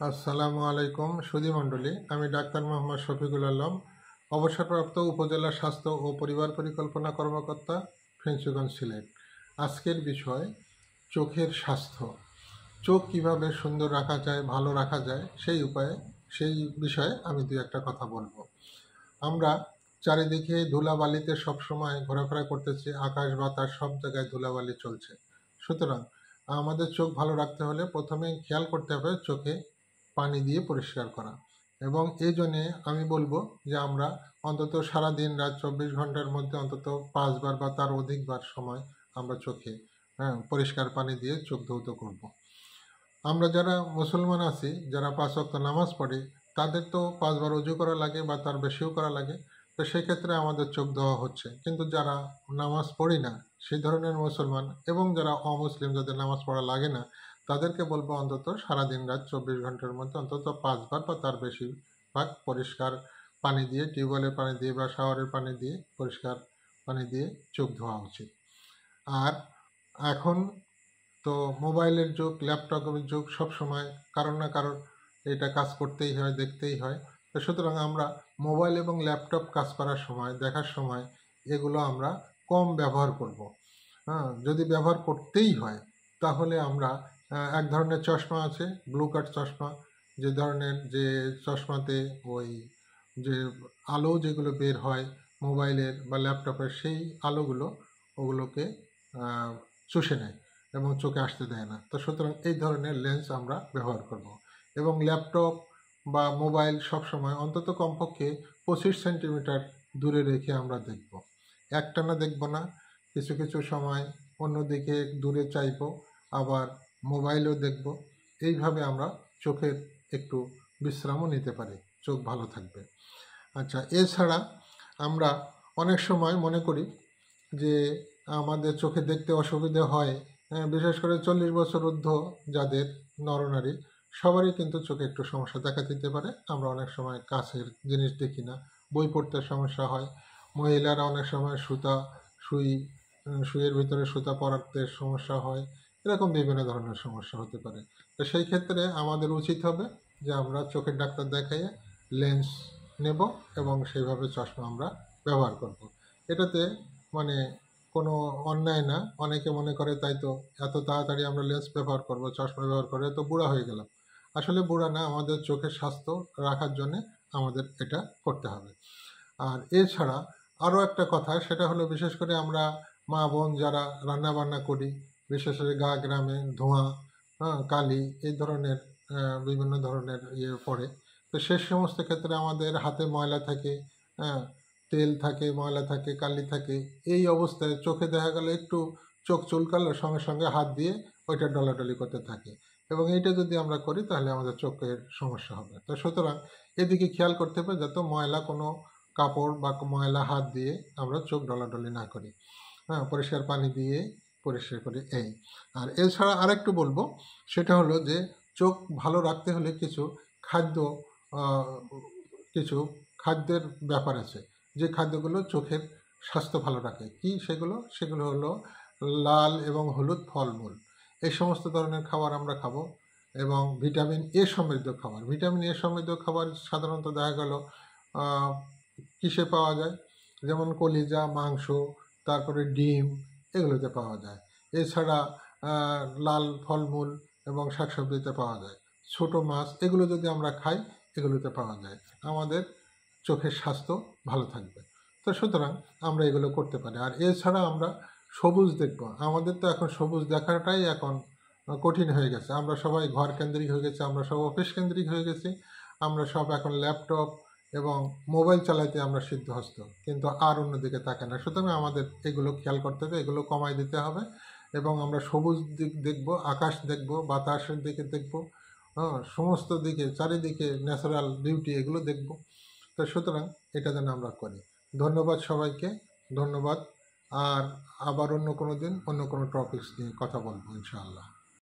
আসসালামু আলাইকুম সুধীমণ্ডলী। আমি ডাক্তার মোহাম্মদ শফিকুল আলম, অবসরপ্রাপ্ত উপজেলা স্বাস্থ্য ও পরিবার পরিকল্পনা কর্মকর্তা, ফেঞ্চুগঞ্জ, সিলেট। আজকের বিষয় চোখের স্বাস্থ্য। চোখ কিভাবে সুন্দর রাখা যায়, ভালো রাখা যায়, সেই বিষয়ে আমি দু একটা কথা বলবো। আমরা চারিদিকে ধুলাবালিতে সবসময় ঘোরাফেরা করতেছি, আকাশ বাতাস সব জায়গায় ধুলাবালি চলছে। সুতরাং আমাদের চোখ ভালো রাখতে হলে প্রথমে খেয়াল করতে হবে চোখে পানি দিয়ে পরিষ্কার করা। এবং এই জন্যে আমি বলবো যে আমরা অন্তত সারাদিন রাত 24 ঘন্টার মধ্যে অন্তত 5 বার বা তার অধিকবার সময় আমরা চোখে পরিষ্কার পানি দিয়ে চোখ ধৌত করব। আমরা যারা মুসলমান আছি, যারা 5 ওয়াক্ত নামাজ পড়ি, তাদের তো 5 বার অজু করা লাগে বা তার বেশিও করা লাগে। তো সেক্ষেত্রে আমাদের চোখ ধোয়া হচ্ছে। কিন্তু যারা নামাজ পড়ি না সেই ধরনের মুসলমান এবং যারা অমুসলিম, যাদের নামাজ পড়া লাগে না, তাদেরকে বলবো অন্তত সারাদিন রাত 24 ঘন্টার মধ্যে অন্তত 5 বার বা তার বেশি ভাগ পরিষ্কার পানি দিয়ে, টিউবওয়েলের পানি দিয়ে বা শাওয়ারের পানি দিয়ে, পরিষ্কার পানি দিয়ে চোখ ধোয়া উচিত। আর এখন তো মোবাইলের যুগ, ল্যাপটপের যুগ, সবসময় কারোর না কারোর এটা কাজ করতেই হয়, দেখতেই হয়। তো সুতরাং আমরা মোবাইল এবং ল্যাপটপ কাজ করার সময়, দেখার সময় এগুলো আমরা কম ব্যবহার করব। যদি ব্যবহার করতেই হয় তাহলে আমরা এক ধরনের চশমা আছে, ব্লু কাট চশমা, যে চশমাতে ওই যে আলো যেগুলো বের হয় মোবাইলের বা ল্যাপটপের, সেই ওগুলোকে চুষে নেয় এবং চোখে আসতে দেয় না। তো সুতরাং এই ধরনের লেন্স আমরা ব্যবহার করব। এবং ল্যাপটপ বা মোবাইল সবসময় অন্তত কমপক্ষে 25 সেন্টিমিটার দূরে রেখে আমরা দেখব। একটানা দেখব না, কিছু কিছু সময় অন্যদিকে দূরে চাইব, আবার মোবাইলও দেখব। এইভাবে আমরা চোখের একটু বিশ্রামও নিতে পারি, চোখ ভালো থাকবে। আচ্ছা, এছাড়া আমরা অনেক সময় মনে করি যে আমাদের চোখে দেখতে অসুবিধে হয়, বিশেষ করে 40 বছর ঊর্ধ্ব যাদের নরনারী, সবারই কিন্তু চোখে একটু সমস্যা দেখা দিতে পারে। আমরা অনেক সময় কাছের জিনিস দেখি না, বই পড়তে সমস্যা হয়। মহিলারা অনেক সময় সুইয়ের ভিতরে সুতা পরাতে সমস্যা হয়। এরকম বিভিন্ন ধরনের সমস্যা হতে পারে। তো সেই ক্ষেত্রে আমাদের উচিত হবে যে আমরা চোখের ডাক্তার দেখাইয়ে লেন্স নেব এবং সেইভাবে চশমা আমরা ব্যবহার করব। এটাতে মানে কোনো অন্যায় না। অনেকে মনে করে তাই তো এত তাড়াতাড়ি আমরা লেন্স ব্যবহার করব, চশমা ব্যবহার করে তো বুড়া হয়ে গেলাম। আসলে বুড়া না, আমাদের চোখের স্বাস্থ্য রাখার জন্য আমাদের এটা করতে হবে। আর এছাড়া আরও একটা কথা, সেটা হলো বিশেষ করে আমরা মা বোন যারা রান্না বান্না করি, বিশেষ করে গ্রামে ধোঁয়া, কালি, এই ধরনের বিভিন্ন ধরনের পড়ে। তো সে সমস্ত ক্ষেত্রে আমাদের হাতে ময়লা থাকে, হ্যাঁ, তেল থাকে, ময়লা থাকে, কালি থাকে। এই অবস্থায় চোখে দেখা গেল একটু চোখ চুলকালো, সঙ্গে সঙ্গে হাত দিয়ে ওইটা ডলাডলি করতে থাকে। এবং এইটা যদি আমরা করি তাহলে আমাদের চোখের সমস্যা হবে। তো সুতরাং এদিকে খেয়াল করতে হবে যাতে ময়লা কোনো কাপড় বা ময়লা হাত দিয়ে আমরা চোখ ডলাডলি না করি। পরিষ্কার পানি দিয়ে পরিষ্কার করি এই। আর এছাড়া আরেকটু বলবো, সেটা হলো যে চোখ ভালো রাখতে হলে কিছু খাদ্যের ব্যাপার আছে, যে খাদ্যগুলো চোখের স্বাস্থ্য ভালো রাখে। কি সেগুলো হলো লাল এবং হলুদ ফলমূল। এই সমস্ত ধরনের খাবার আমরা খাবো। এবং ভিটামিন এ সমৃদ্ধ খাবার। ভিটামিন এ সমৃদ্ধ খাবার সাধারণত দেখা গেল কিসে পাওয়া যায়, যেমন কলিজা, মাংস, তারপরে ডিম, এগুলোতে পাওয়া যায়। এছাড়া লাল ফলমূল এবং শাকসবজিতে পাওয়া যায়। ছোট মাছ, এগুলো যদি আমরা খাই, এগুলোতে পাওয়া যায়। আমাদের চোখের স্বাস্থ্য ভালো থাকবে। তো সুতরাং আমরা এগুলো করতে পারি। আর এছাড়া আমরা সবুজ দেখব। আমাদের তো এখন সবুজ দেখাটাই এখন কঠিন হয়ে গেছে। আমরা সবাই ঘর কেন্দ্রিক হয়ে গেছি, আমরা সব অফিস কেন্দ্রিক হয়ে গেছি, আমরা সব এখন ল্যাপটপ এবং মোবাইল চালাইতে আমরা সিদ্ধহস্ত, কিন্তু আর অন্যদিকে তাকাই না। সুতরাং আমাদের এগুলো খেয়াল করতে হবে, এগুলো কমাই দিতে হবে। এবং আমরা সবুজ দিক দেখব, আকাশ দেখব, বাতাসের দিকে দেখব, সমস্ত দিকে চারিদিকে ন্যাচারাল বিউটি, এগুলো দেখব। তো সুতরাং এটা যেন আমরা করি। ধন্যবাদ সবাইকে, ধন্যবাদ। আর আবার অন্য কোনো দিন অন্য কোনো টপিকস নিয়ে কথা বলবো ইনশাআল্লাহ।